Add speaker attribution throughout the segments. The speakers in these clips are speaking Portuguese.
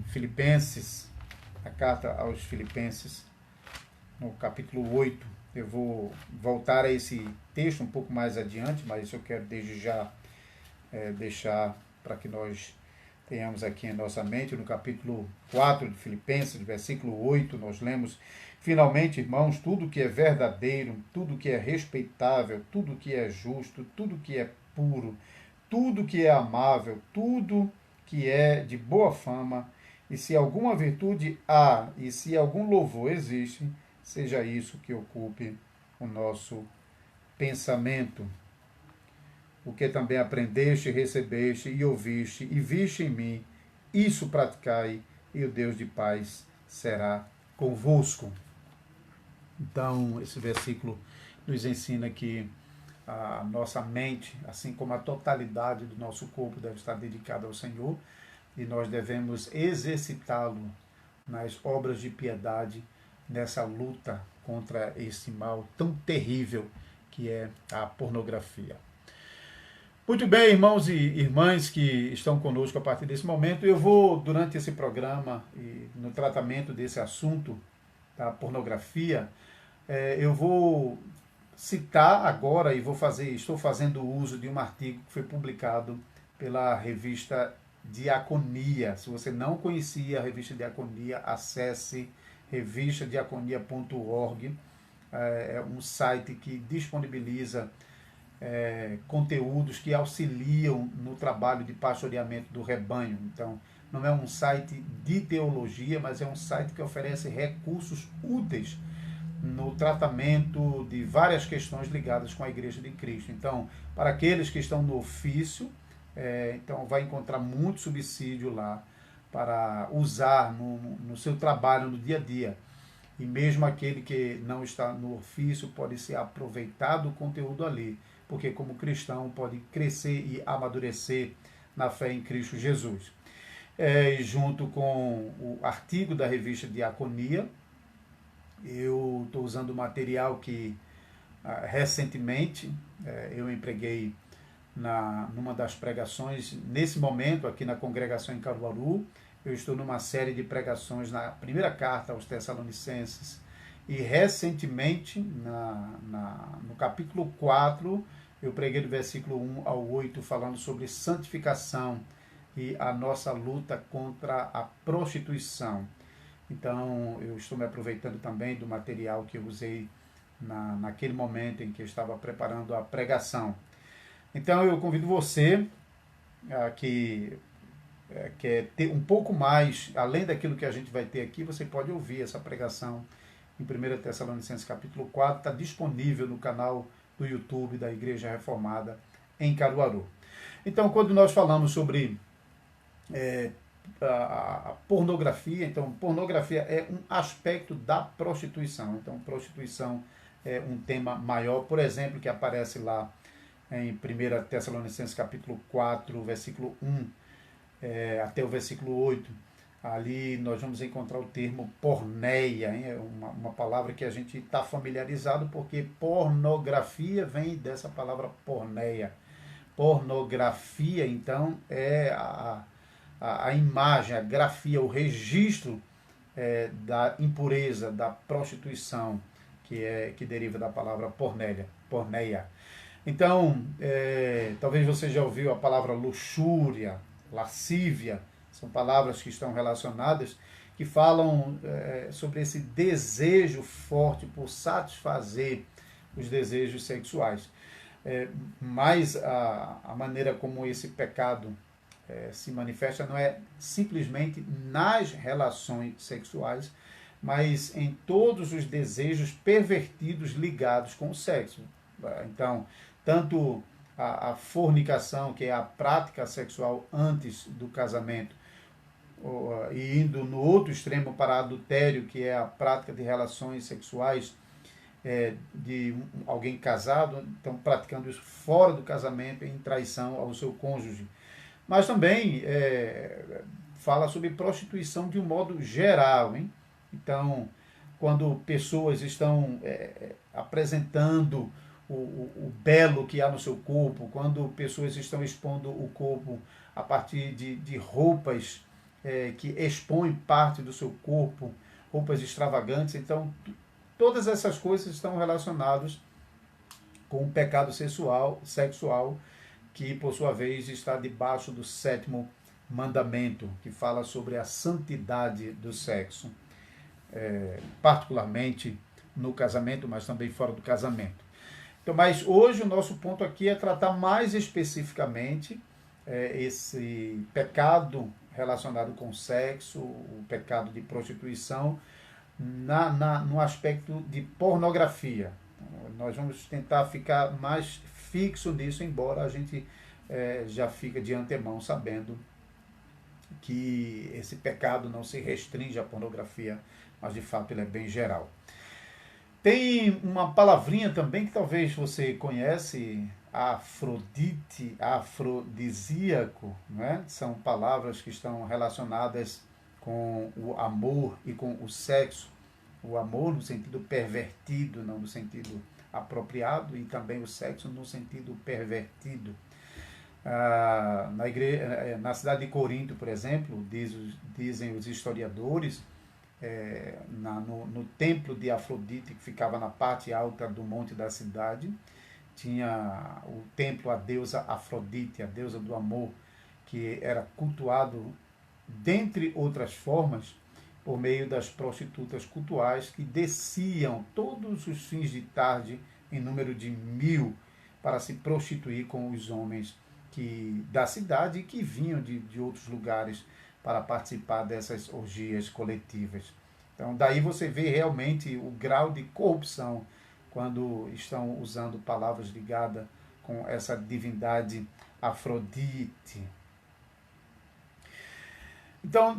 Speaker 1: Filipenses, a carta aos Filipenses, no capítulo 8. Eu vou voltar a esse texto um pouco mais adiante, mas eu quero desde já deixar para que nós tenhamos aqui em nossa mente, no capítulo 4 de Filipenses, versículo 8, nós lemos: finalmente, irmãos, tudo que é verdadeiro, tudo que é respeitável, tudo que é justo, tudo que é puro, tudo que é amável, tudo que é de boa fama, e se alguma virtude há, e se algum louvor existe, seja isso que ocupe o nosso pensamento. O que também aprendeste, recebeste e ouviste, e viste em mim, isso praticai, e o Deus de paz será convosco. Então, esse versículo nos ensina que a nossa mente, assim como a totalidade do nosso corpo, deve estar dedicada ao Senhor, e nós devemos exercitá-lo nas obras de piedade, nessa luta contra esse mal tão terrível que é a pornografia. Muito bem, irmãos e irmãs que estão conosco a partir desse momento, eu vou, durante esse programa e no tratamento desse assunto da pornografia, eu vou citar agora e estou fazendo uso de um artigo que foi publicado pela revista Diaconia. Se você não conhecia a revista Diaconia, acesse revistadiaconia.org. É um site que disponibiliza conteúdos que auxiliam no trabalho de pastoreamento do rebanho. Então, não é um site de teologia, mas é um site que oferece recursos úteis no tratamento de várias questões ligadas com a Igreja de Cristo. Então, para aqueles que estão no ofício, então vai encontrar muito subsídio lá para usar no seu trabalho, no dia a dia. E mesmo aquele que não está no ofício pode ser aproveitado o conteúdo ali, porque como cristão pode crescer e amadurecer na fé em Cristo Jesus. Junto com o artigo da revista Diaconia, eu estou usando material que recentemente eu empreguei numa das pregações, nesse momento aqui na congregação em Caruaru. Eu estou numa série de pregações na primeira carta aos Tessalonicenses, e recentemente, no capítulo 4, eu preguei do versículo 1 ao 8, falando sobre santificação e a nossa luta contra a prostituição. Então, eu estou me aproveitando também do material que eu usei naquele momento em que eu estava preparando a pregação. Então, eu convido você que quer ter um pouco mais, além daquilo que a gente vai ter aqui, você pode ouvir essa pregação em 1 Tessalonicenses capítulo 4, está disponível no canal do YouTube da Igreja Reformada em Caruaru. Então, quando nós falamos sobre a pornografia, então pornografia é um aspecto da prostituição. Então, prostituição é um tema maior, por exemplo, que aparece lá em 1 Tessalonicenses capítulo 4, versículo 1, até o versículo 8, ali nós vamos encontrar o termo porneia, hein? É uma palavra que a gente está familiarizado, porque pornografia vem dessa palavra porneia. Pornografia, então, é a imagem, a grafia, o registro da impureza, da prostituição, que deriva da palavra porneia. Então, talvez você já ouviu a palavra luxúria, lascívia, são palavras que estão relacionadas, que falam sobre esse desejo forte por satisfazer os desejos sexuais. Mas a maneira como esse pecado se manifesta não é simplesmente nas relações sexuais, mas em todos os desejos pervertidos ligados com o sexo. Então, tanto a fornicação, que é a prática sexual antes do casamento, e indo no outro extremo para adultério, que é a prática de relações sexuais de alguém casado, então praticando isso fora do casamento em traição ao seu cônjuge. Mas também fala sobre prostituição de um modo geral, hein? Então, quando pessoas estão apresentando o belo que há no seu corpo, quando pessoas estão expondo o corpo a partir de roupas que expõem parte do seu corpo, roupas extravagantes. Então, todas essas coisas estão relacionadas com o pecado sexual, que, por sua vez, está debaixo do 7º mandamento, que fala sobre a santidade do sexo, particularmente no casamento, mas também fora do casamento. Então, mas hoje o nosso ponto aqui é tratar mais especificamente esse pecado relacionado com o sexo, o pecado de prostituição, no aspecto de pornografia. Então, nós vamos tentar ficar mais fixo nisso, embora a gente já fica de antemão sabendo que esse pecado não se restringe à pornografia, mas de fato ele é bem geral. Tem uma palavrinha também que talvez você conhece, Afrodite, afrodisíaco, né? São palavras que estão relacionadas com o amor e com o sexo. O amor no sentido pervertido, não no sentido apropriado, e também o sexo no sentido pervertido. Na cidade de Corinto, por exemplo, dizem os historiadores, no templo de Afrodite, que ficava na parte alta do monte da cidade, tinha o templo à deusa Afrodite, a deusa do amor, que era cultuado, dentre outras formas, por meio das prostitutas cultuais que desciam todos os fins de tarde, em número de 1000, para se prostituir com os homens da cidade e que vinham de outros lugares para participar dessas orgias coletivas. Então, daí você vê realmente o grau de corrupção quando estão usando palavras ligadas com essa divindade Afrodite. Então,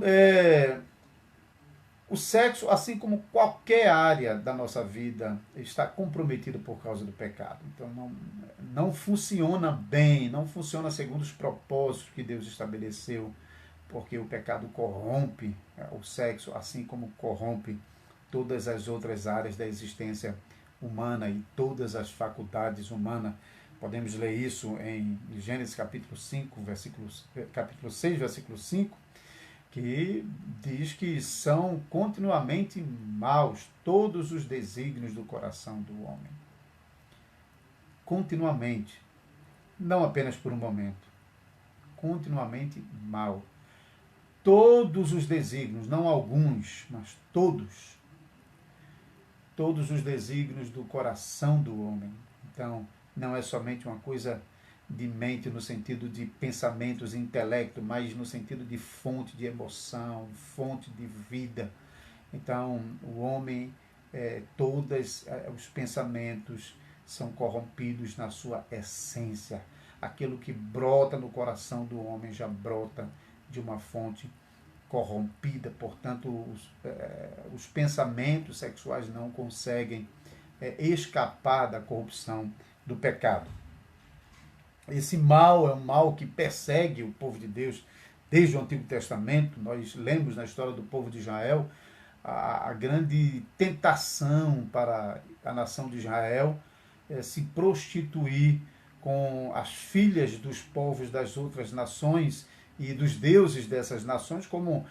Speaker 1: o sexo, assim como qualquer área da nossa vida, está comprometido por causa do pecado. Então, não funciona bem, não funciona segundo os propósitos que Deus estabeleceu, porque o pecado corrompe o sexo, assim como corrompe todas as outras áreas da existência humana e todas as faculdades humanas. Podemos ler isso em Gênesis capítulo 6, versículo 5, que diz que são continuamente maus todos os desígnios do coração do homem. Continuamente. Não apenas por um momento. Continuamente mal. Todos os desígnios, não alguns, mas todos. Todos os desígnios do coração do homem. Então, não é somente uma coisa de mente no sentido de pensamentos e intelecto, mas no sentido de fonte de emoção, fonte de vida. Então, o homem, todos os pensamentos são corrompidos na sua essência. Aquilo que brota no coração do homem já brota de uma fonte corrompida. Portanto, os pensamentos sexuais não conseguem escapar da corrupção do pecado. Esse mal é um mal que persegue o povo de Deus desde o Antigo Testamento. Nós lemos na história do povo de Israel a grande tentação para a nação de Israel se prostituir com as filhas dos povos das outras nações e dos deuses dessas nações, como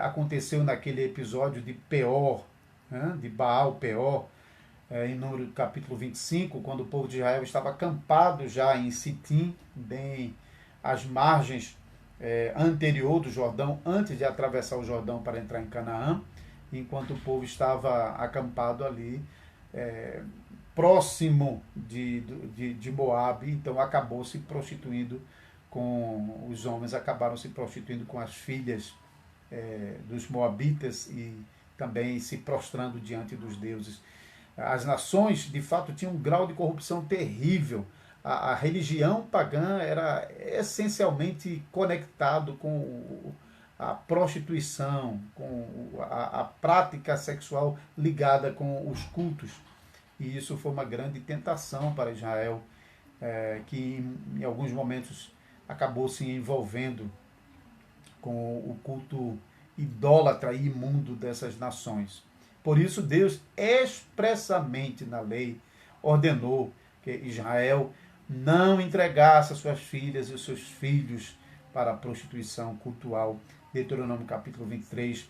Speaker 1: aconteceu naquele episódio de Peor, de Baal Peor, em Número capítulo 25, quando o povo de Israel estava acampado já em Sitim, bem às margens anterior do Jordão, antes de atravessar o Jordão para entrar em Canaã, enquanto o povo estava acampado ali, próximo de Moabe. Então acabou se prostituindo com os homens, acabaram se prostituindo com as filhas dos moabitas e também se prostrando diante dos deuses. As nações, de fato, tinham um grau de corrupção terrível. A religião pagã era essencialmente conectado com a prostituição, com a prática sexual ligada com os cultos. E isso foi uma grande tentação para Israel, que em alguns momentos acabou se envolvendo com o culto idólatra e imundo dessas nações. Por isso, Deus expressamente na lei ordenou que Israel não entregasse as suas filhas e os seus filhos para a prostituição cultual Deuteronômio capítulo 23,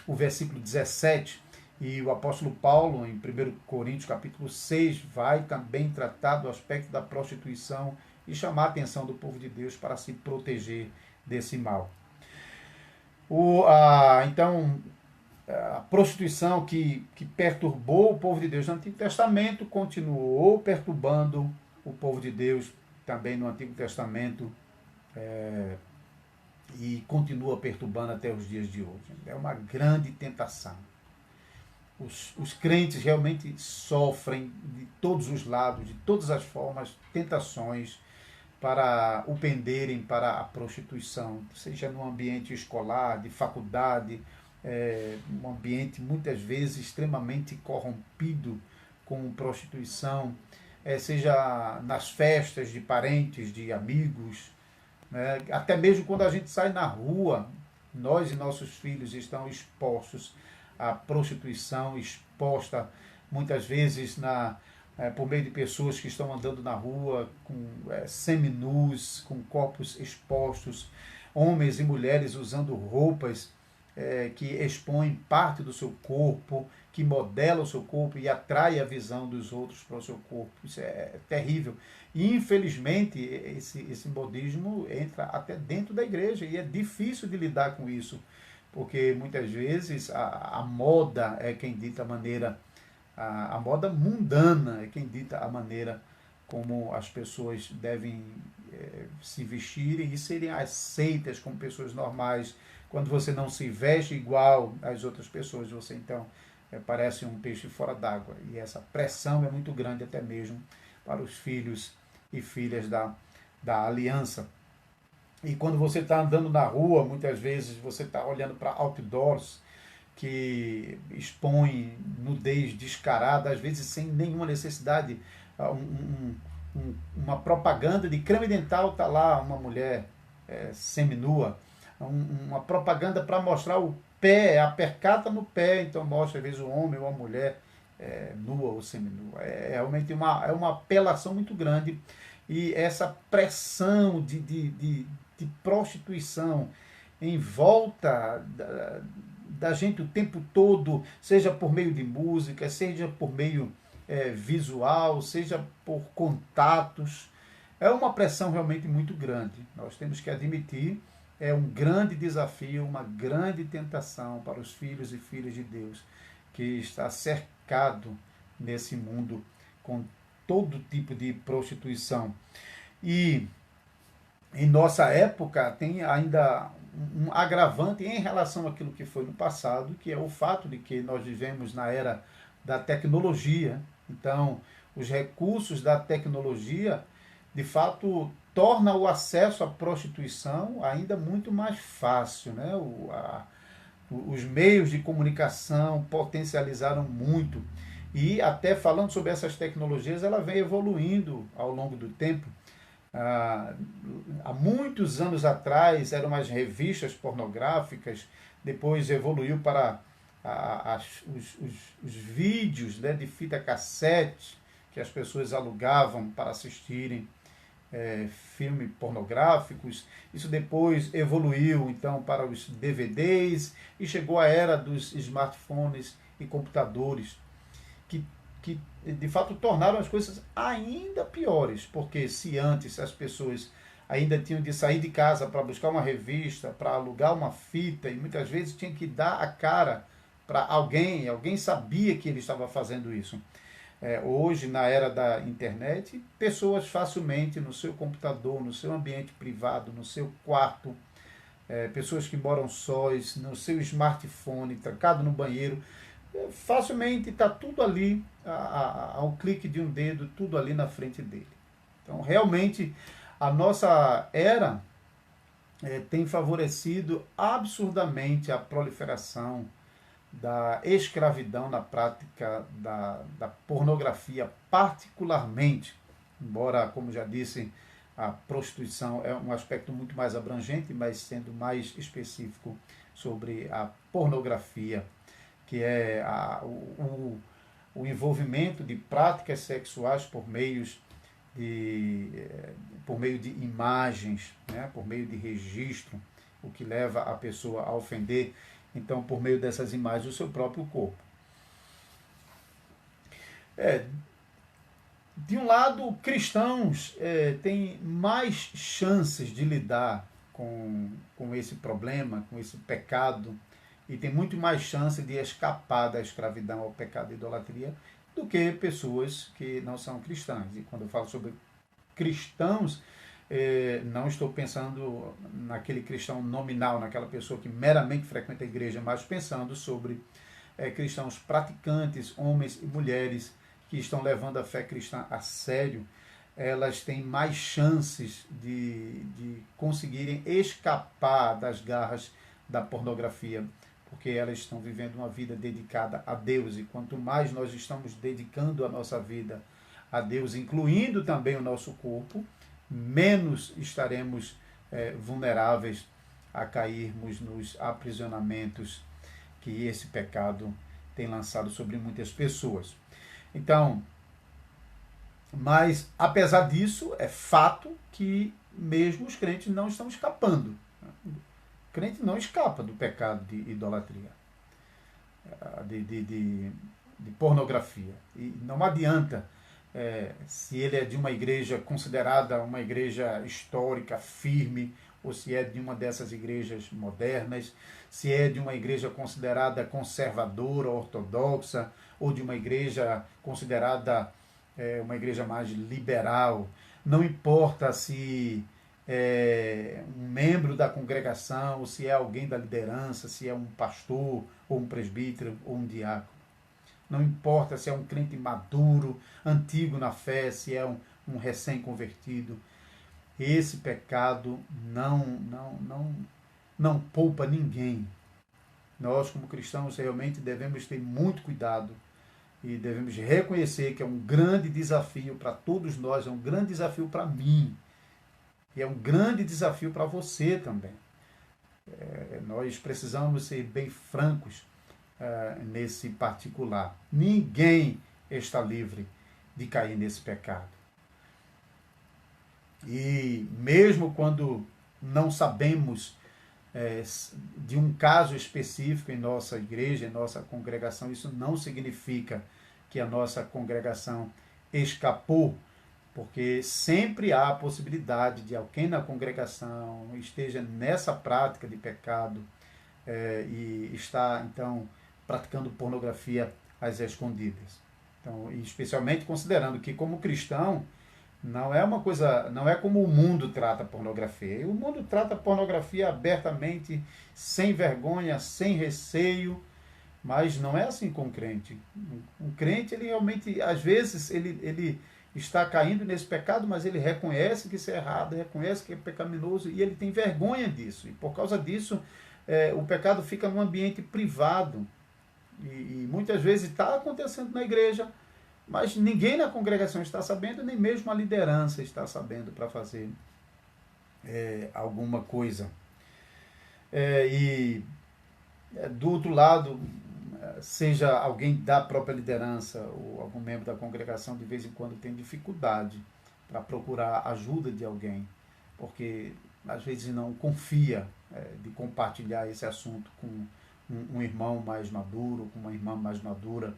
Speaker 1: o versículo 17, e o apóstolo Paulo, em 1 Coríntios capítulo 6, vai também tratar do aspecto da prostituição e chamar a atenção do povo de Deus para se proteger desse mal. Então, a prostituição que perturbou o povo de Deus no Antigo Testamento continuou perturbando o povo de Deus também no Antigo Testamento, e continua perturbando até os dias de hoje. É uma grande tentação. Os crentes realmente sofrem de todos os lados, de todas as formas, tentações para o penderem para a prostituição, seja no ambiente escolar, de faculdade, um ambiente muitas vezes extremamente corrompido com prostituição, seja nas festas de parentes, de amigos, né? Até mesmo quando a gente sai na rua, nós e nossos filhos estão expostos à prostituição, exposta muitas vezes por meio de pessoas que estão andando na rua com seminus, com corpos expostos, homens e mulheres usando roupas que expõem parte do seu corpo, que modelam o seu corpo e atraem a visão dos outros para o seu corpo. Isso é terrível. E, infelizmente, esse modismo entra até dentro da igreja e é difícil de lidar com isso, porque muitas vezes a moda é quem dita a maneira, a moda mundana é quem dita a maneira como as pessoas devem se vestirem e serem aceitas como pessoas normais. Quando você não se veste igual às outras pessoas, você então parece um peixe fora d'água. E essa pressão é muito grande até mesmo para os filhos e filhas da aliança. E quando você está andando na rua, muitas vezes você está olhando para outdoors que expõem nudez descarada, às vezes sem nenhuma necessidade. Uma propaganda de creme dental, está lá uma mulher seminua. Uma propaganda para mostrar o pé, a percata no pé, então mostra às vezes o homem ou a mulher nua ou seminua. Realmente uma apelação muito grande, e essa pressão de prostituição em volta da gente o tempo todo, seja por meio de música, seja por meio visual, seja por contatos, é uma pressão realmente muito grande. Nós temos que admitir, é um grande desafio, uma grande tentação para os filhos e filhas de Deus, que está cercado nesse mundo com todo tipo de prostituição. E em nossa época tem ainda um agravante em relação àquilo que foi no passado, que é o fato de que nós vivemos na era da tecnologia. Então, os recursos da tecnologia, de fato, torna o acesso à prostituição ainda muito mais fácil, né? Os meios de comunicação potencializaram muito. E até falando sobre essas tecnologias, ela vem evoluindo ao longo do tempo. Há muitos anos atrás eram as revistas pornográficas, depois evoluiu para os vídeos, né, de fita cassete que as pessoas alugavam para assistirem filmes pornográficos. Isso depois evoluiu então para os DVDs e chegou a era dos smartphones e computadores, que de fato tornaram as coisas ainda piores, porque se antes as pessoas ainda tinham de sair de casa para buscar uma revista, para alugar uma fita, e muitas vezes tinha que dar a cara para alguém sabia que ele estava fazendo isso. Hoje, na era da internet, pessoas facilmente no seu computador, no seu ambiente privado, no seu quarto, pessoas que moram sós, no seu smartphone, trancado no banheiro, facilmente está tudo ali, ao clique de um dedo, tudo ali na frente dele. Então, realmente, a nossa era tem favorecido absurdamente a proliferação da escravidão na prática da pornografia, particularmente, embora, como já disse, a prostituição é um aspecto muito mais abrangente, mas sendo mais específico sobre a pornografia, que é o envolvimento de práticas sexuais por meio de imagens, né, por meio de registro. o que leva a pessoa a ofender, então, por meio dessas imagens, o seu próprio corpo. De um lado, cristãos têm mais chances de lidar com esse problema, com esse pecado, e tem muito mais chance de escapar da escravidão ao pecado e idolatria do que pessoas que não são cristãs. E quando eu falo sobre cristãos, não estou pensando naquele cristão nominal, naquela pessoa que meramente frequenta a igreja, mas pensando sobre cristãos praticantes, homens e mulheres que estão levando a fé cristã a sério. Elas têm mais chances de conseguirem escapar das garras da pornografia, porque elas estão vivendo uma vida dedicada a Deus. E quanto mais nós estamos dedicando a nossa vida a Deus, incluindo também o nosso corpo, menos estaremos vulneráveis a cairmos nos aprisionamentos que esse pecado tem lançado sobre muitas pessoas. Então, mas apesar disso, é fato que mesmo os crentes não estão escapando. O crente não escapa do pecado de idolatria, de pornografia. E não adianta, se ele é de uma igreja considerada uma igreja histórica, firme, ou se é de uma dessas igrejas modernas, se é de uma igreja considerada conservadora, ortodoxa, ou de uma igreja considerada uma igreja mais liberal. Não importa se é um membro da congregação, se é alguém da liderança, se é um pastor, ou um presbítero, ou um diácono. Não importa se é um crente maduro, antigo na fé, se é um recém-convertido. Esse pecado não poupa ninguém. Nós, como cristãos, realmente devemos ter muito cuidado e devemos reconhecer que é um grande desafio para todos nós, é um grande desafio para mim, e é um grande desafio para você também. Nós precisamos ser bem francos nesse particular. Ninguém está livre de cair nesse pecado. E mesmo quando não sabemos de um caso específico em nossa igreja, em nossa congregação, isso não significa que a nossa congregação escapou, porque sempre há a possibilidade de alguém na congregação esteja nessa prática de pecado e está, então, praticando pornografia às escondidas. Então, e especialmente considerando que, como cristão, não é uma coisa, não é como o mundo trata a pornografia. O mundo trata a pornografia abertamente, sem vergonha, sem receio, mas não é assim com o crente. Um crente, ele realmente, às vezes, ele está caindo nesse pecado, mas ele reconhece que isso é errado, reconhece que é pecaminoso e ele tem vergonha disso. E por causa disso, o pecado fica num ambiente privado. E muitas vezes está acontecendo na igreja, mas ninguém na congregação está sabendo, nem mesmo a liderança está sabendo para fazer alguma coisa. E do outro lado, seja alguém da própria liderança ou algum membro da congregação, de vez em quando tem dificuldade para procurar ajuda de alguém, porque às vezes não confia de compartilhar esse assunto com um irmão mais maduro, com uma irmã mais madura,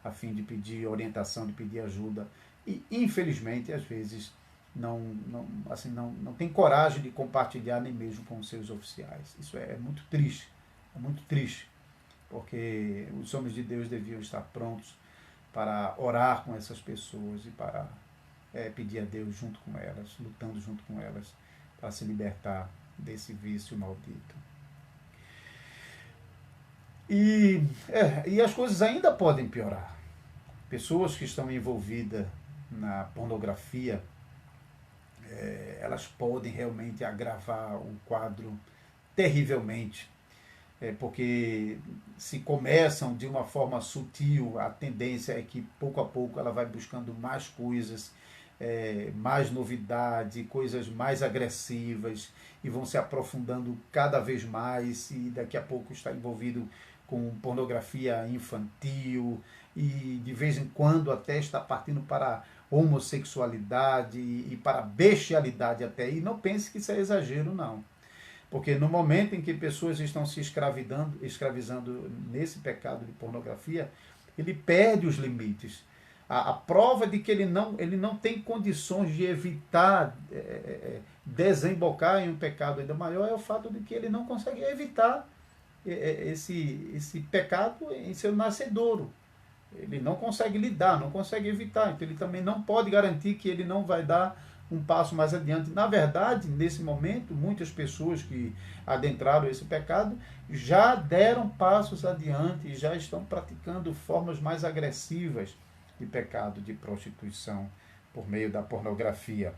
Speaker 1: a fim de pedir orientação, de pedir ajuda. E, infelizmente, às vezes, não tem coragem de compartilhar nem mesmo com os seus oficiais. Isso é muito triste, porque os homens de Deus deviam estar prontos para orar com essas pessoas e para pedir a Deus junto com elas, lutando junto com elas, para se libertar desse vício maldito. E as coisas ainda podem piorar. Pessoas que estão envolvidas na pornografia, elas podem realmente agravar o quadro terrivelmente. Porque se começam de uma forma sutil, a tendência é que pouco a pouco ela vai buscando mais coisas, mais novidade, coisas mais agressivas, e vão se aprofundando cada vez mais, e daqui a pouco está envolvido com pornografia infantil, e de vez em quando até está partindo para homossexualidade e para bestialidade até. E não pense que isso é exagero, não. Porque no momento em que pessoas estão se escravizando nesse pecado de pornografia, ele perde os limites. A prova de que ele não tem condições de evitar desembocar em um pecado ainda maior é o fato de que ele não consegue evitar esse pecado em seu nascedouro. Ele não consegue lidar, não consegue evitar. Então ele também não pode garantir que ele não vai dar um passo mais adiante. Na verdade, nesse momento, muitas pessoas que adentraram esse pecado já deram passos adiante e já estão praticando formas mais agressivas de pecado, de prostituição, por meio da pornografia.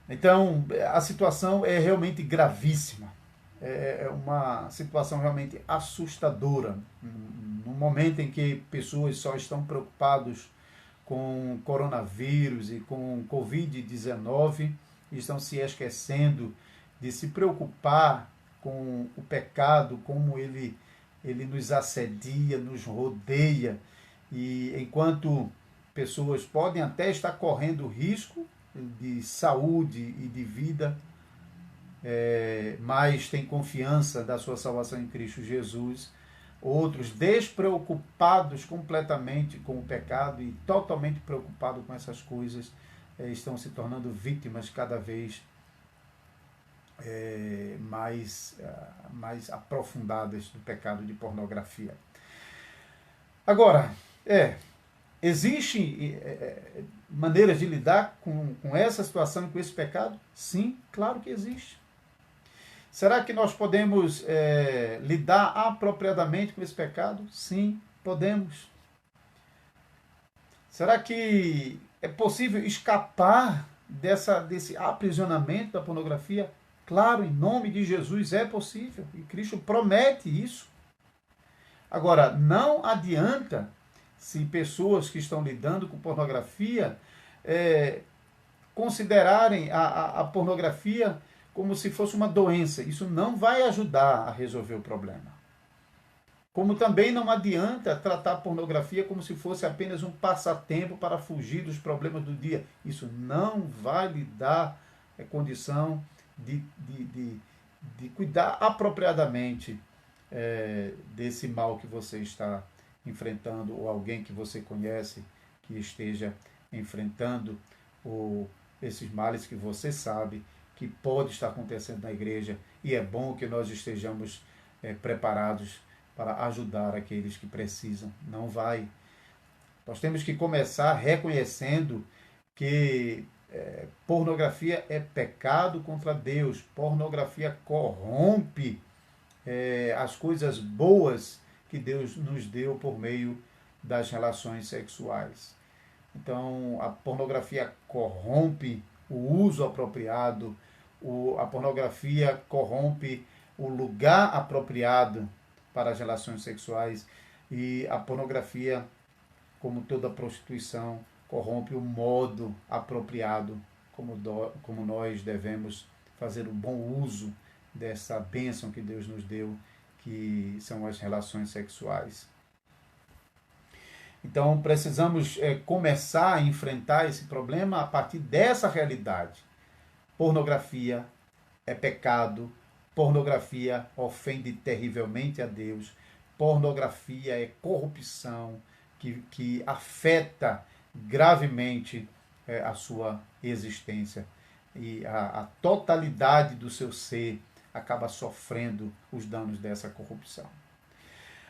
Speaker 1: Então, a situação é realmente gravíssima. É uma situação realmente assustadora. No momento em que pessoas só estão preocupadas com coronavírus e com Covid-19, estão se esquecendo de se preocupar com o pecado, como ele nos assedia, nos rodeia, e enquanto pessoas podem até estar correndo risco de saúde e de vida, mas têm confiança da sua salvação em Cristo Jesus, outros despreocupados completamente com o pecado e totalmente preocupados com essas coisas, estão se tornando vítimas cada vez mais aprofundadas do pecado de pornografia. Agora, existem maneiras de lidar com essa situação e com esse pecado? Sim, claro que existe. Será que nós podemos lidar apropriadamente com esse pecado? Sim, podemos. Será que é possível escapar desse aprisionamento da pornografia? Claro, em nome de Jesus é possível. E Cristo promete isso. Agora, não adianta se pessoas que estão lidando com pornografia considerarem a pornografia como se fosse uma doença. Isso não vai ajudar a resolver o problema. Como também não adianta tratar a pornografia como se fosse apenas um passatempo para fugir dos problemas do dia. Isso não vai lhe dar condição de cuidar apropriadamente desse mal que você está enfrentando, ou alguém que você conhece que esteja enfrentando, ou esses males que você sabe que pode estar acontecendo na igreja, e é bom que nós estejamos preparados para ajudar aqueles que precisam. Não vai. Nós temos que começar reconhecendo que pornografia é pecado contra Deus. Pornografia corrompe as coisas boas que Deus nos deu por meio das relações sexuais. Então, a pornografia corrompe o uso apropriado, a pornografia corrompe o lugar apropriado para as relações sexuais, e a pornografia, como toda prostituição, corrompe o modo apropriado como nós devemos fazer um bom uso dessa bênção que Deus nos deu, que são as relações sexuais. Então, precisamos começar a enfrentar esse problema a partir dessa realidade. Pornografia é pecado, pornografia ofende terrivelmente a Deus, pornografia é corrupção que afeta gravemente a sua existência, e a totalidade do seu ser acaba sofrendo os danos dessa corrupção.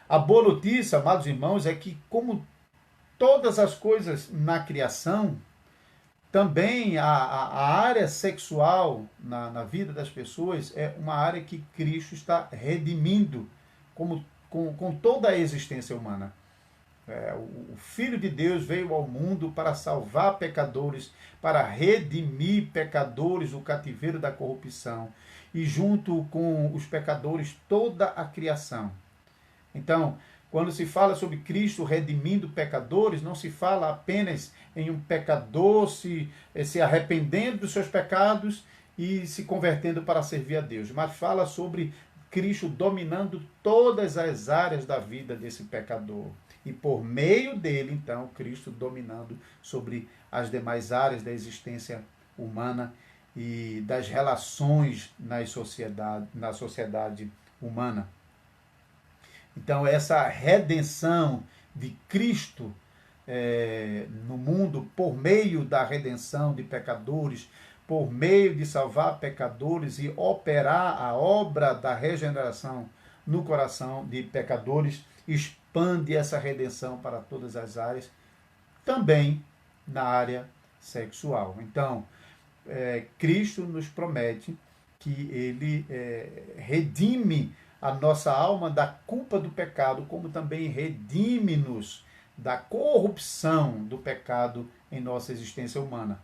Speaker 1: A boa notícia, amados irmãos, é que, como todas as coisas na criação, também a área sexual na vida das pessoas é uma área que Cristo está redimindo com toda a existência humana. O Filho de Deus veio ao mundo para salvar pecadores, para redimir pecadores do cativeiro da corrupção, e junto com os pecadores toda a criação. Então, quando se fala sobre Cristo redimindo pecadores, não se fala apenas em um pecador se arrependendo dos seus pecados e se convertendo para servir a Deus, mas fala sobre Cristo dominando todas as áreas da vida desse pecador. E por meio dele, então, Cristo dominando sobre as demais áreas da existência humana, e das relações na sociedade humana. Então, essa redenção de Cristo no mundo, por meio da redenção de pecadores, por meio de salvar pecadores e operar a obra da regeneração no coração de pecadores, expande essa redenção para todas as áreas, também na área sexual. Então, Cristo nos promete que ele redime a nossa alma da culpa do pecado, como também redime-nos da corrupção do pecado em nossa existência humana.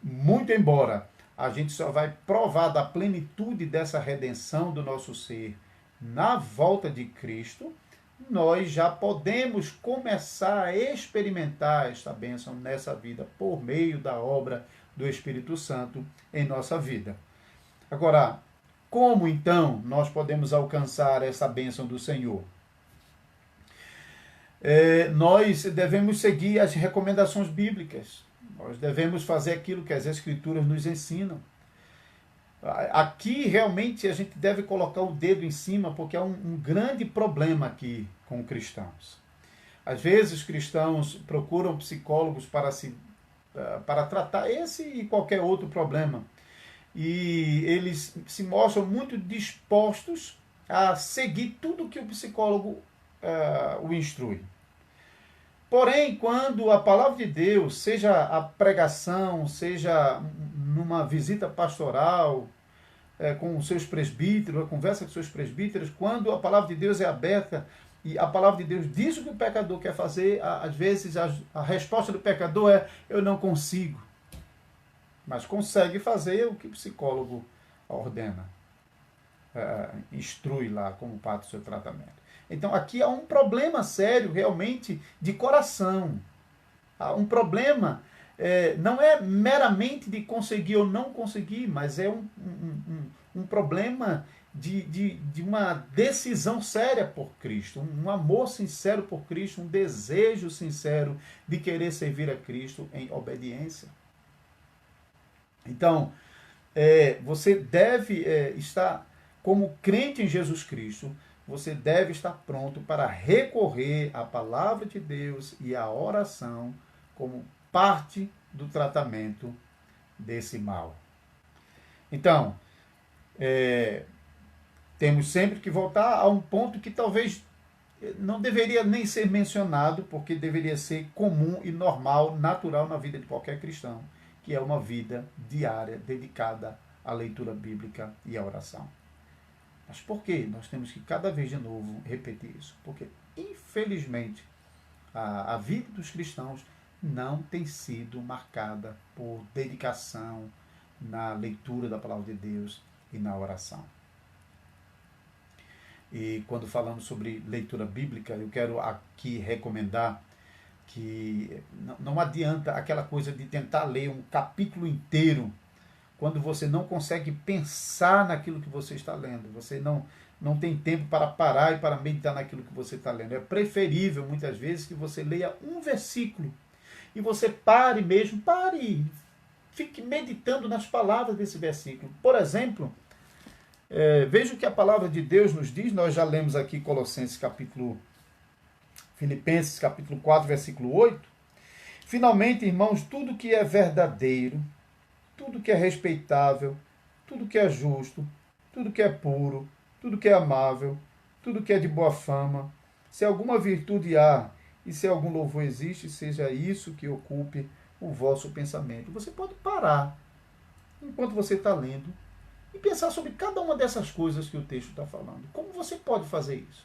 Speaker 1: Muito embora a gente só vai provar da plenitude dessa redenção do nosso ser na volta de Cristo, nós já podemos começar a experimentar esta bênção nessa vida por meio da obra do Espírito Santo em nossa vida. Agora, como então nós podemos alcançar essa bênção do Senhor? Nós devemos seguir as recomendações bíblicas. Nós devemos fazer aquilo que as Escrituras nos ensinam. Aqui realmente a gente deve colocar o dedo em cima, porque há um grande problema aqui com cristãos. Às vezes os cristãos procuram psicólogos para tratar esse e qualquer outro problema. E eles se mostram muito dispostos a seguir tudo que o psicólogo o instrui. Porém, quando a palavra de Deus, seja a pregação, seja numa visita pastoral com os seus presbíteros, a conversa com os seus presbíteros, quando a palavra de Deus é aberta e a palavra de Deus diz o que o pecador quer fazer, às vezes a resposta do pecador é: eu não consigo. Mas consegue fazer o que o psicólogo ordena, instrui lá como parte do seu tratamento. Então aqui há um problema sério realmente de coração. Há um problema, não é meramente de conseguir ou não conseguir, mas é um problema de uma decisão séria por Cristo, um amor sincero por Cristo, um desejo sincero de querer servir a Cristo em obediência. Então, você deve estar, como crente em Jesus Cristo, você deve estar pronto para recorrer à palavra de Deus e à oração como parte do tratamento desse mal. Então, temos sempre que voltar a um ponto que talvez não deveria nem ser mencionado, porque deveria ser comum e normal, natural na vida de qualquer cristão, que é uma vida diária dedicada à leitura bíblica e à oração. Mas por que nós temos que cada vez de novo repetir isso? Porque, infelizmente, a vida dos cristãos não tem sido marcada por dedicação na leitura da palavra de Deus e na oração. E quando falamos sobre leitura bíblica, eu quero aqui recomendar que não adianta aquela coisa de tentar ler um capítulo inteiro quando você não consegue pensar naquilo que você está lendo. Você não tem tempo para parar e para meditar naquilo que você está lendo. É preferível, muitas vezes, que você leia um versículo e você pare, fique meditando nas palavras desse versículo. Por exemplo, veja o que a palavra de Deus nos diz. Nós já lemos aqui Filipenses capítulo 4, versículo 8. Finalmente, irmãos, tudo que é verdadeiro, tudo que é respeitável, tudo que é justo, tudo que é puro, tudo que é amável, tudo que é de boa fama, se alguma virtude há e se algum louvor existe, seja isso que ocupe o vosso pensamento. Você pode parar enquanto você está lendo e pensar sobre cada uma dessas coisas que o texto está falando. Como você pode fazer isso?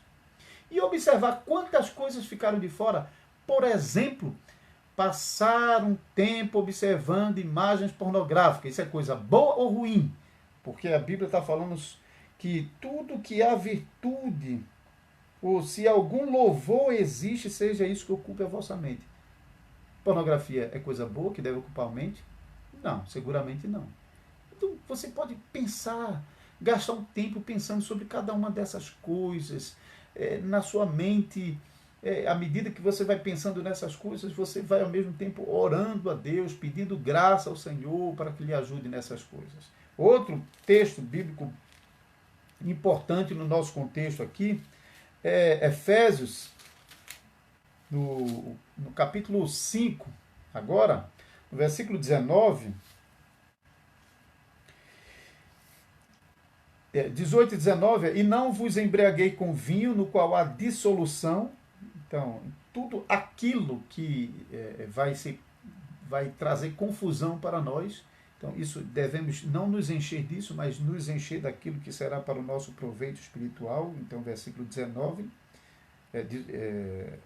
Speaker 1: E observar quantas coisas ficaram de fora. Por exemplo, passar um tempo observando imagens pornográficas. Isso é coisa boa ou ruim? Porque a Bíblia está falando que tudo que há virtude, ou se algum louvor existe, seja isso que ocupe a vossa mente. Pornografia é coisa boa que deve ocupar a mente? Não, seguramente não. Então você pode pensar, gastar um tempo pensando sobre cada uma dessas coisas, na sua mente, à medida que você vai pensando nessas coisas, você vai ao mesmo tempo orando a Deus, pedindo graça ao Senhor para que lhe ajude nessas coisas. Outro texto bíblico importante no nosso contexto aqui é Efésios, no capítulo 5, agora, no versículo 19, 18 e 19, e não vos embriaguei com vinho, no qual há dissolução. Então, tudo aquilo que vai trazer confusão para nós. Então, isso devemos não nos encher disso, mas nos encher daquilo que será para o nosso proveito espiritual. Então, versículo 19,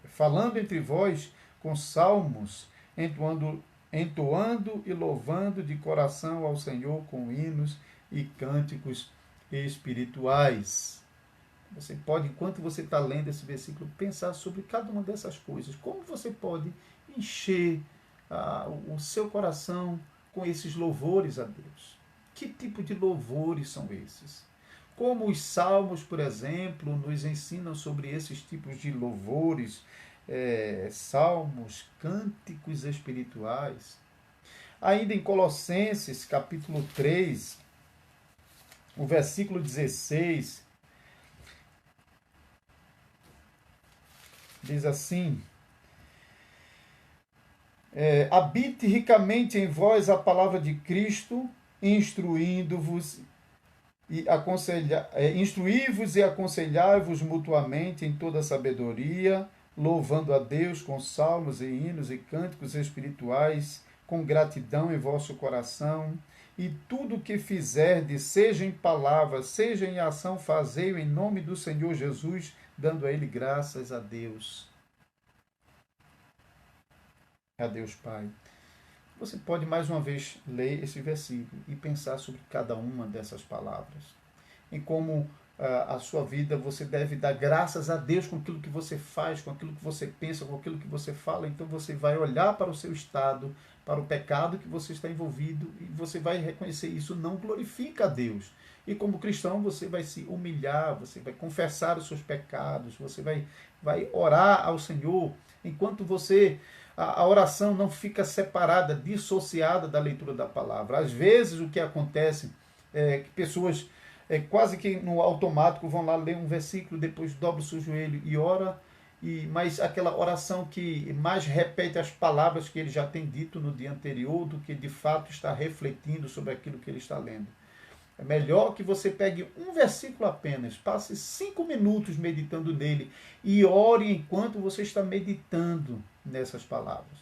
Speaker 1: falando entre vós com salmos, entoando e louvando de coração ao Senhor com hinos e cânticos espirituais. Você pode, enquanto você está lendo esse versículo, pensar sobre cada uma dessas coisas. Como você pode encher o seu coração com esses louvores a Deus? Que tipo de louvores são esses? Como os salmos, por exemplo, nos ensinam sobre esses tipos de louvores, salmos, cânticos espirituais. Ainda em Colossenses, capítulo 3, o versículo 16, diz assim: habite ricamente em vós a palavra de Cristo, instruí-vos e aconselhai-vos mutuamente em toda sabedoria, louvando a Deus com salmos e hinos e cânticos espirituais, com gratidão em vosso coração. E tudo o que fizerdes, seja em palavra, seja em ação, fazei-o em nome do Senhor Jesus, dando a Ele graças a Deus. A Deus Pai. Você pode mais uma vez ler esse versículo e pensar sobre cada uma dessas palavras. Em como a sua vida você deve dar graças a Deus com aquilo que você faz, com aquilo que você pensa, com aquilo que você fala. Então você vai olhar para o seu estado, para o pecado que você está envolvido, e você vai reconhecer isso não glorifica a Deus. E como cristão você vai se humilhar, você vai confessar os seus pecados, você vai orar ao Senhor, enquanto a oração não fica separada, dissociada da leitura da palavra. Às vezes o que acontece é que pessoas quase que no automático vão lá ler um versículo, depois dobra o seu joelho e ora, mas aquela oração que mais repete as palavras que ele já tem dito no dia anterior do que de fato está refletindo sobre aquilo que ele está lendo. É melhor que você pegue um versículo apenas, passe 5 minutos meditando nele e ore enquanto você está meditando nessas palavras.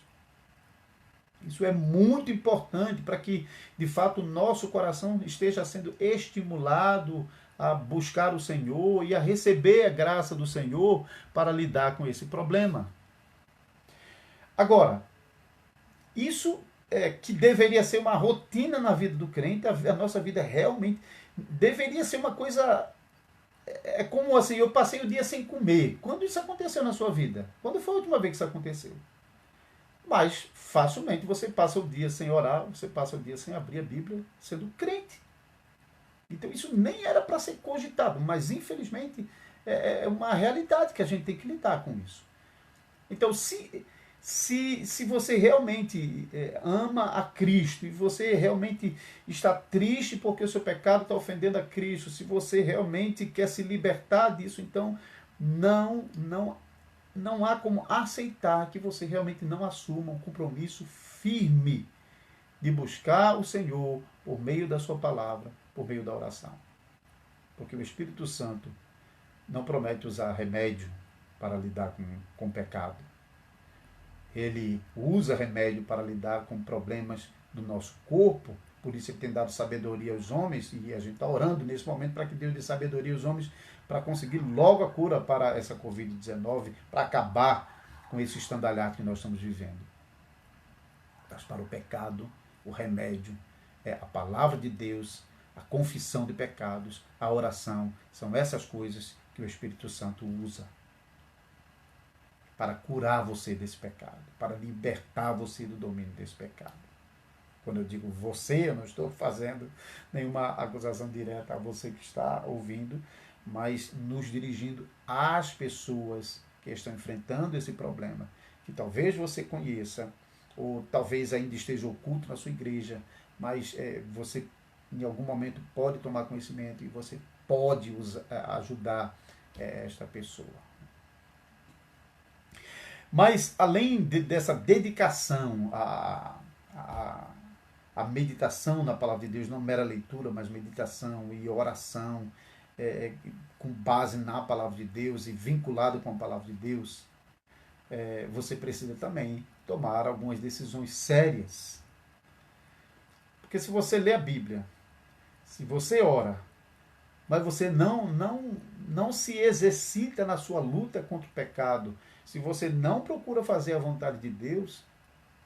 Speaker 1: Isso é muito importante para que, de fato, o nosso coração esteja sendo estimulado a buscar o Senhor e a receber a graça do Senhor para lidar com esse problema. Agora, isso que deveria ser uma rotina na vida do crente, a nossa vida realmente deveria ser uma coisa... É como assim, eu passei o dia sem comer. Quando isso aconteceu na sua vida? Quando foi a última vez que isso aconteceu? Mas facilmente você passa o dia sem orar, você passa o dia sem abrir a Bíblia, sendo crente. Então isso nem era para ser cogitado, mas infelizmente é uma realidade que a gente tem que lidar com isso. Então se você realmente ama a Cristo e você realmente está triste porque o seu pecado está ofendendo a Cristo, se você realmente quer se libertar disso, então não há como aceitar que você realmente não assuma um compromisso firme de buscar o Senhor por meio da sua palavra, por meio da oração. Porque o Espírito Santo não promete usar remédio para lidar com o pecado. Ele usa remédio para lidar com problemas do nosso corpo, por isso ele tem dado sabedoria aos homens, e a gente está orando nesse momento para que Deus dê sabedoria aos homens para conseguir logo a cura para essa Covid-19, para acabar com esse estandalhato que nós estamos vivendo. Mas para o pecado, o remédio é a palavra de Deus, a confissão de pecados, a oração. São essas coisas que o Espírito Santo usa para curar você desse pecado, para libertar você do domínio desse pecado. Quando eu digo você, eu não estou fazendo nenhuma acusação direta a você que está ouvindo, mas nos dirigindo às pessoas que que estão enfrentando esse problema, que talvez você conheça, ou talvez ainda esteja oculto na sua igreja, mas você em algum momento pode tomar conhecimento e você pode ajudar esta pessoa. Mas além dessa dedicação à meditação na palavra de Deus, não mera leitura, mas meditação e oração, com base na palavra de Deus e vinculado com a palavra de Deus, você precisa também tomar algumas decisões sérias. Porque se você lê a Bíblia, se você ora, mas você não se exercita na sua luta contra o pecado, se você não procura fazer a vontade de Deus,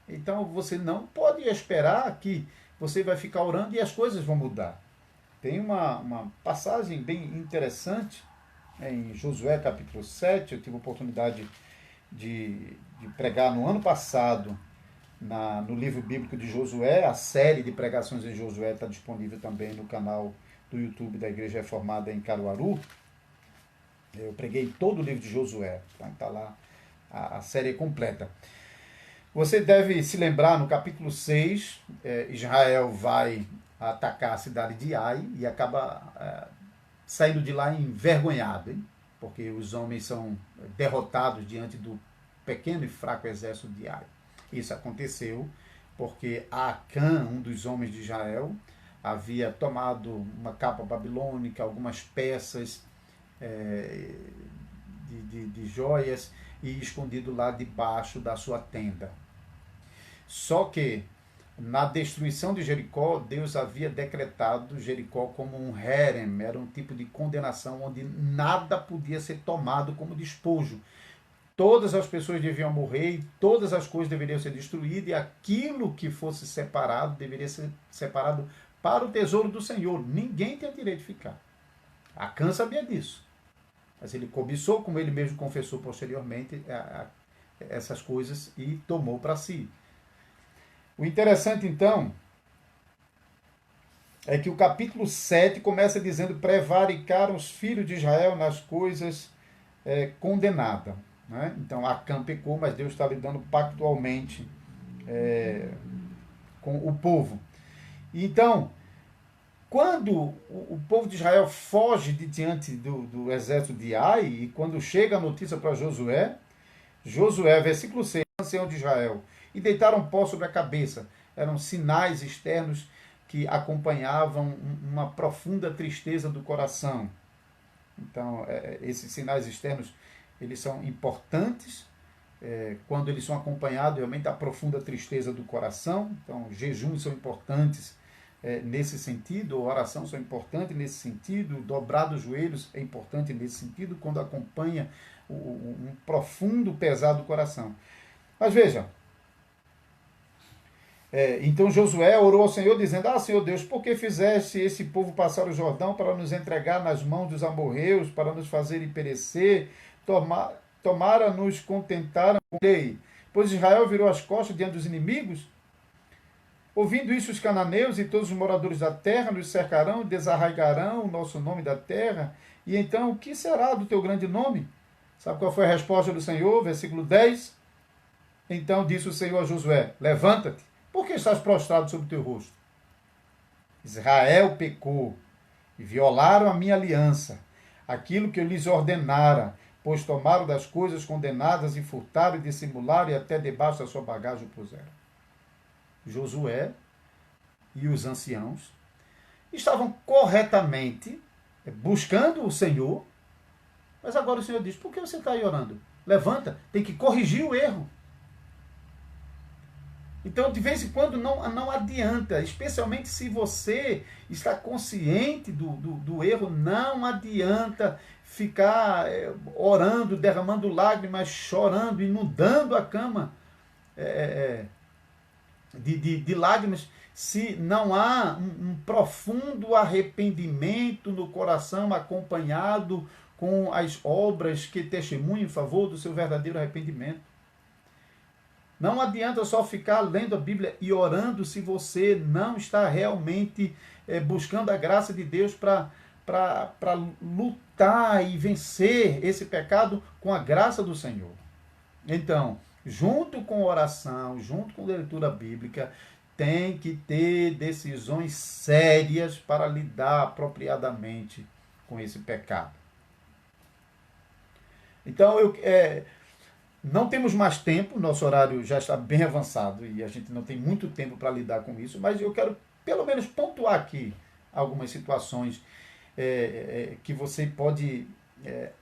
Speaker 1: então você não pode esperar que você vai ficar orando e as coisas vão mudar. Tem uma passagem bem interessante em Josué capítulo 7, eu tive a oportunidade de pregar no ano passado no livro bíblico de Josué. A série de pregações em Josué está disponível também no canal do YouTube da Igreja Reformada em Caruaru. Eu preguei todo o livro de Josué, está lá a série completa. Você deve se lembrar, no capítulo 6, Israel vai atacar a cidade de Ai e acaba saindo de lá envergonhado, hein? Porque os homens são derrotados diante do pequeno e fraco exército de Ai. Isso aconteceu porque Acã, um dos homens de Israel, havia tomado uma capa babilônica, algumas peças de joias e escondido lá debaixo da sua tenda. Só que na destruição de Jericó, Deus havia decretado Jericó como um herem, era um tipo de condenação onde nada podia ser tomado como despojo. Todas as pessoas deviam morrer e todas as coisas deveriam ser destruídas, e aquilo que fosse separado deveria ser separado para o tesouro do Senhor. Ninguém tinha direito de ficar. Acã sabia disso. Mas ele cobiçou, como ele mesmo confessou posteriormente, essas coisas e tomou para si. O interessante, então, é que o capítulo 7 começa dizendo: prevaricaram os filhos de Israel nas coisas condenadas. Né? Então, Acã pecou, mas Deus está lidando pactualmente com o povo. Então, quando o povo de Israel foge de diante do exército de Ai, e quando chega a notícia para Josué, versículo 6, ancião de Israel, e deitaram pó sobre a cabeça. Eram sinais externos que acompanhavam uma profunda tristeza do coração. Então, esses sinais externos, eles são importantes quando eles são acompanhados realmente da profunda tristeza do coração. Então, jejuns são importantes nesse sentido, oração são importantes nesse sentido, dobrar dos joelhos é importante nesse sentido, quando acompanha um profundo pesar do coração. Mas veja, então Josué orou ao Senhor dizendo: Senhor Deus, por que fizeste esse povo passar o Jordão para nos entregar nas mãos dos amorreus, para nos fazerem perecer? Tomara nos contentaram com lei, pois Israel virou as costas diante dos inimigos. Ouvindo isso, os cananeus e todos os moradores da terra nos cercarão e desarraigarão o nosso nome da terra. E então, o que será do teu grande nome? Sabe qual foi a resposta do Senhor? Versículo 10. Então disse o Senhor a Josué: levanta-te, por que estás prostrado sobre o teu rosto? Israel pecou e violaram a minha aliança, aquilo que eu lhes ordenara, pois tomaram das coisas condenadas e furtaram e dissimularam e até debaixo da sua bagagem o puseram. Josué e os anciãos estavam corretamente buscando o Senhor, mas agora o Senhor diz: por que você está aí orando? Levanta, tem que corrigir o erro. Então, de vez em quando, não adianta, especialmente se você está consciente do erro, não adianta ficar orando, derramando lágrimas, chorando, inundando a cama de lágrimas, se não há um profundo arrependimento no coração acompanhado com as obras que testemunham em favor do seu verdadeiro arrependimento. Não adianta só ficar lendo a Bíblia e orando se você não está realmente buscando a graça de Deus para para lutar e vencer esse pecado com a graça do Senhor. Então, junto com oração, junto com leitura bíblica, tem que ter decisões sérias para lidar apropriadamente com esse pecado. Então, não temos mais tempo, nosso horário já está bem avançado e a gente não tem muito tempo para lidar com isso, mas eu quero pelo menos pontuar aqui algumas situações que você pode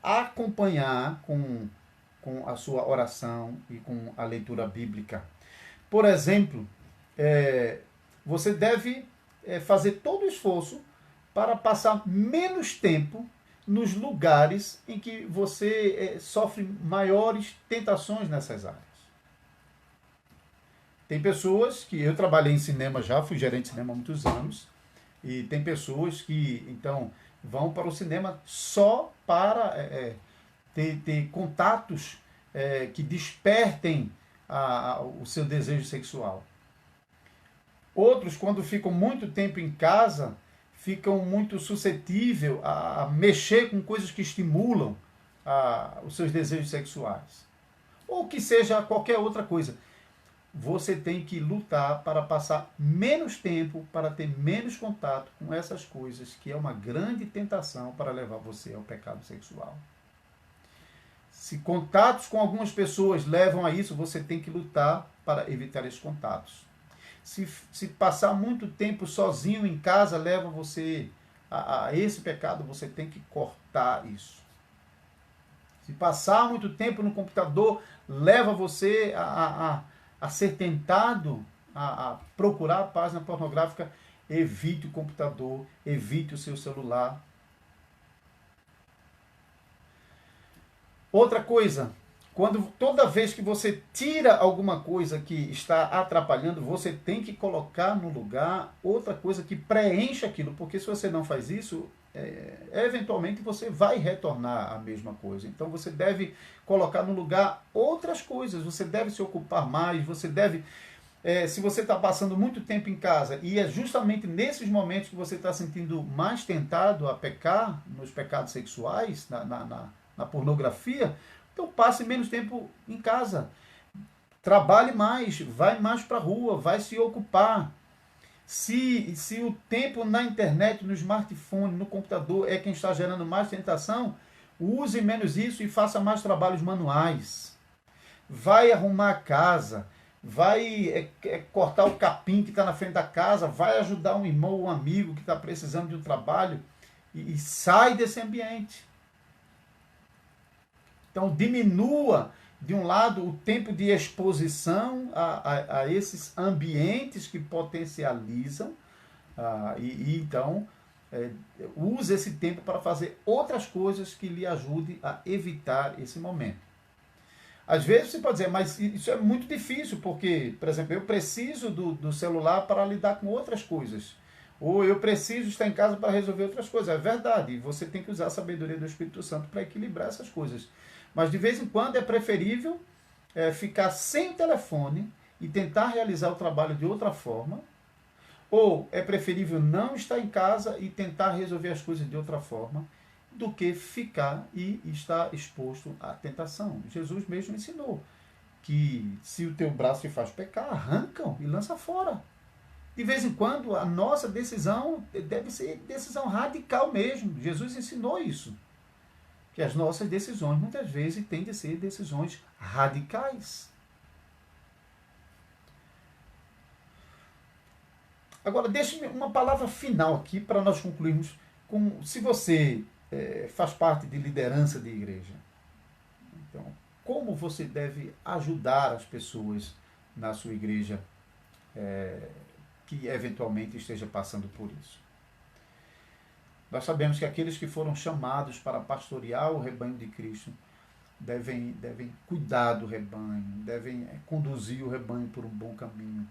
Speaker 1: acompanhar com a sua oração e com a leitura bíblica. Por exemplo, você deve fazer todo o esforço para passar menos tempo nos lugares em que você sofre maiores tentações nessas áreas. Tem pessoas que... Eu trabalhei em cinema já, fui gerente de cinema há muitos anos, e tem pessoas que, então, vão para o cinema só para ter contatos que despertem o seu desejo sexual. Outros, quando ficam muito tempo em casa, ficam muito suscetíveis a mexer com coisas que estimulam os seus desejos sexuais. Ou que seja qualquer outra coisa. Você tem que lutar para passar menos tempo, para ter menos contato com essas coisas, que é uma grande tentação para levar você ao pecado sexual. Se contatos com algumas pessoas levam a isso, você tem que lutar para evitar esses contatos. Se passar muito tempo sozinho em casa leva você a esse pecado, você tem que cortar isso. Se passar muito tempo no computador leva você a ser tentado a procurar a página pornográfica, evite o computador, evite o seu celular. Outra coisa, toda vez que você tira alguma coisa que está atrapalhando, você tem que colocar no lugar outra coisa que preencha aquilo, porque se você não faz isso, eventualmente você vai retornar à mesma coisa. Então você deve colocar no lugar outras coisas, você deve se ocupar mais, você deve... se você está passando muito tempo em casa e é justamente nesses momentos que você está sentindo mais tentado a pecar, nos pecados sexuais, na pornografia, então passe menos tempo em casa. Trabalhe mais, vai mais para a rua, vai se ocupar. Se o tempo na internet, no smartphone, no computador é quem está gerando mais tentação, use menos isso e faça mais trabalhos manuais. Vai arrumar a casa, vai cortar o capim que está na frente da casa, vai ajudar um irmão ou um amigo que está precisando de um trabalho e sai desse ambiente. Então, diminua, de um lado, o tempo de exposição a esses ambientes que potencializam, então, use esse tempo para fazer outras coisas que lhe ajudem a evitar esse momento. Às vezes você pode dizer, mas isso é muito difícil, porque, por exemplo, eu preciso do celular para lidar com outras coisas. Ou eu preciso estar em casa para resolver outras coisas. É verdade, você tem que usar a sabedoria do Espírito Santo para equilibrar essas coisas. Mas de vez em quando é preferível ficar sem telefone e tentar realizar o trabalho de outra forma, ou é preferível não estar em casa e tentar resolver as coisas de outra forma, do que ficar e estar exposto à tentação. Jesus mesmo ensinou que se o teu braço te faz pecar, arranca-o e lança fora. De vez em quando, a nossa decisão deve ser decisão radical mesmo. Jesus ensinou isso. Que as nossas decisões, muitas vezes, têm de ser decisões radicais. Agora, deixe-me uma palavra final aqui para nós concluirmos. Se você faz parte de liderança de igreja, então, como você deve ajudar as pessoas na sua igreja que eventualmente esteja passando por isso? Nós sabemos que aqueles que foram chamados para pastorear o rebanho de Cristo devem cuidar do rebanho, devem conduzir o rebanho por um bom caminho.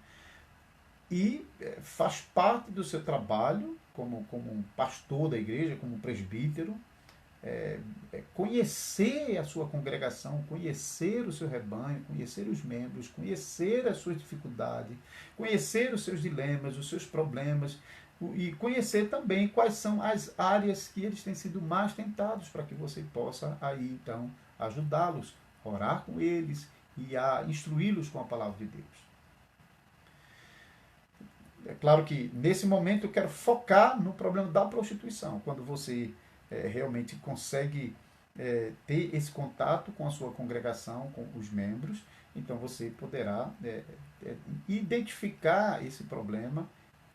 Speaker 1: E faz parte do seu trabalho, como um pastor da igreja, como um presbítero, conhecer a sua congregação, conhecer o seu rebanho, conhecer os membros, conhecer as suas dificuldades, conhecer os seus dilemas, os seus problemas, e conhecer também quais são as áreas que eles têm sido mais tentados, para que você possa aí então ajudá-los, orar com eles e a instruí-los com a palavra de Deus. É claro que nesse momento eu quero focar no problema da prostituição, quando você realmente consegue ter esse contato com a sua congregação, com os membros, então você poderá identificar esse problema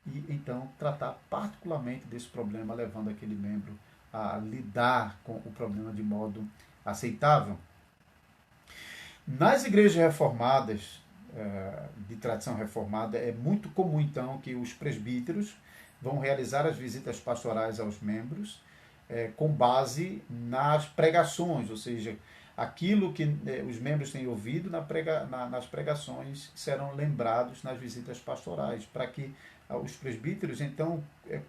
Speaker 1: e então tratar particularmente desse problema, levando aquele membro a lidar com o problema de modo aceitável. Nas igrejas reformadas, de tradição reformada, é muito comum então que os presbíteros vão realizar as visitas pastorais aos membros com base nas pregações, ou seja, aquilo que os membros têm ouvido nas pregações serão lembrados nas visitas pastorais, para que os presbíteros então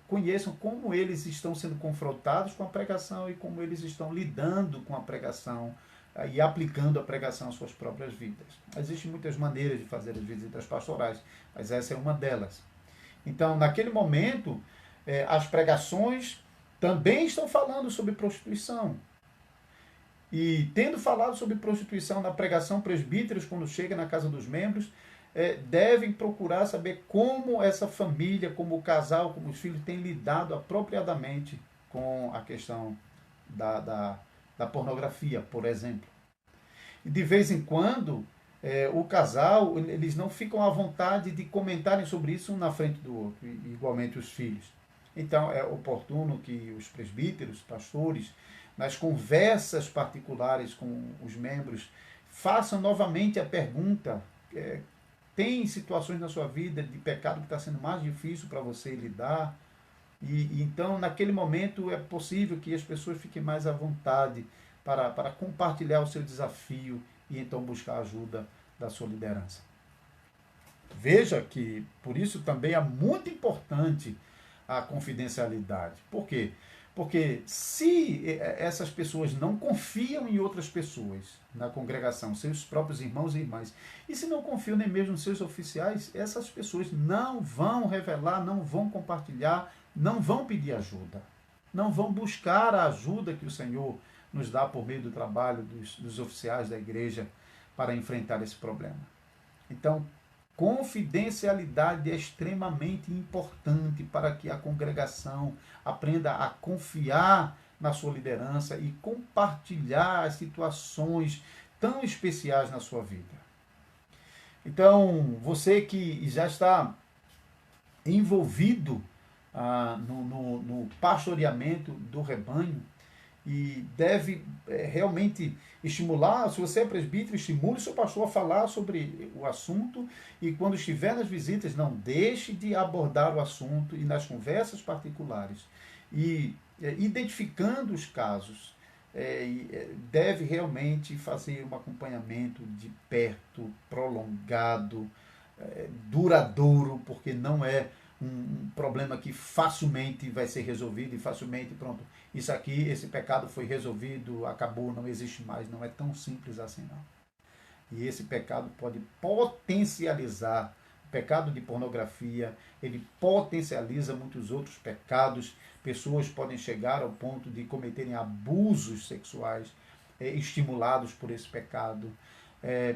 Speaker 1: conheçam como eles estão sendo confrontados com a pregação e como eles estão lidando com a pregação e aplicando a pregação às suas próprias vidas. Existem muitas maneiras de fazer as visitas pastorais, mas essa é uma delas. Então, naquele momento, as pregações também estão falando sobre prostituição. E tendo falado sobre prostituição na pregação, presbíteros, quando chega na casa dos membros, devem procurar saber como essa família, como o casal, como os filhos têm lidado apropriadamente com a questão da pornografia, por exemplo. E de vez em quando, o casal, eles não ficam à vontade de comentarem sobre isso um na frente do outro, e igualmente os filhos. Então, é oportuno que os presbíteros, pastores, nas conversas particulares com os membros, façam novamente a pergunta: tem situações na sua vida de pecado que está sendo mais difícil para você lidar? E então, naquele momento, é possível que as pessoas fiquem mais à vontade para compartilhar o seu desafio e então buscar a ajuda da sua liderança. Veja que, por isso, também é muito importante a confidencialidade. Por quê? Porque se essas pessoas não confiam em outras pessoas na congregação, seus próprios irmãos e irmãs, e se não confiam nem mesmo nos seus oficiais, essas pessoas não vão revelar, não vão compartilhar, não vão pedir ajuda, não vão buscar a ajuda que o Senhor nos dá por meio do trabalho dos oficiais da igreja para enfrentar esse problema. Então, confidencialidade é extremamente importante para que a congregação aprenda a confiar na sua liderança e compartilhar as situações tão especiais na sua vida. Então, você que já está envolvido no pastoreamento do rebanho, e deve realmente estimular, se você é presbítero, estimule o seu pastor a falar sobre o assunto, e quando estiver nas visitas, não deixe de abordar o assunto e nas conversas particulares. E identificando os casos, deve realmente fazer um acompanhamento de perto, prolongado, duradouro, porque não é um problema que facilmente vai ser resolvido e facilmente, pronto, isso aqui, esse pecado foi resolvido, acabou, não existe mais. Não é tão simples assim, não. E esse pecado pode potencializar, o pecado de pornografia, ele potencializa muitos outros pecados. Pessoas podem chegar ao ponto de cometerem abusos sexuais estimulados por esse pecado.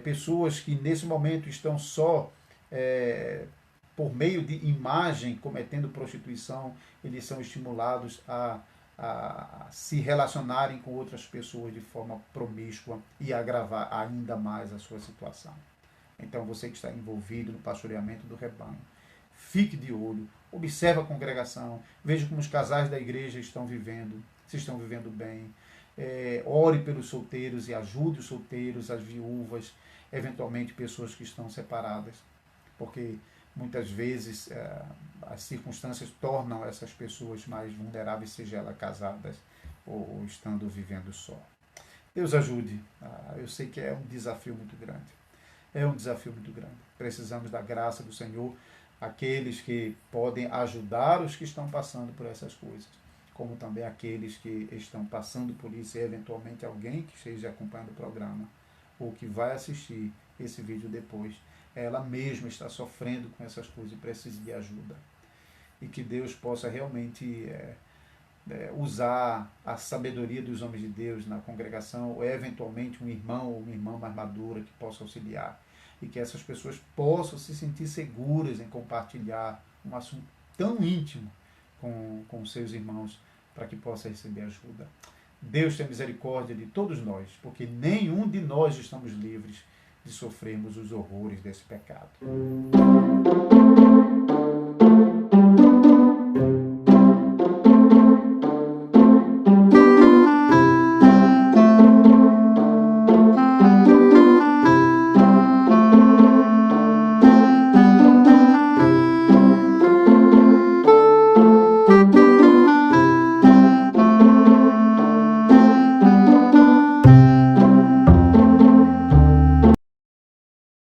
Speaker 1: Pessoas que nesse momento estão só por meio de imagem cometendo prostituição, eles são estimulados a se relacionarem com outras pessoas de forma promíscua e agravar ainda mais a sua situação. Então, você que está envolvido no pastoreamento do rebanho, fique de olho, observe a congregação, veja como os casais da igreja estão vivendo, se estão vivendo bem, ore pelos solteiros e ajude os solteiros, as viúvas, eventualmente pessoas que estão separadas, porque muitas vezes as circunstâncias tornam essas pessoas mais vulneráveis, seja elas casadas ou estando vivendo só. Deus ajude. Eu sei que é um desafio muito grande. É um desafio muito grande. Precisamos da graça do Senhor, aqueles que podem ajudar os que estão passando por essas coisas, como também aqueles que estão passando por isso e eventualmente alguém que esteja acompanhando o programa ou que vai assistir esse vídeo depois, ela mesma está sofrendo com essas coisas e precisa de ajuda. e que Deus possa realmente usar a sabedoria dos homens de Deus na congregação, ou eventualmente um irmão ou uma irmã mais madura que possa auxiliar, e que essas pessoas possam se sentir seguras em compartilhar um assunto tão íntimo com seus irmãos, para que possa receber ajuda. Deus tem misericórdia de todos nós, porque nenhum de nós estamos livres de sofrermos os horrores desse pecado.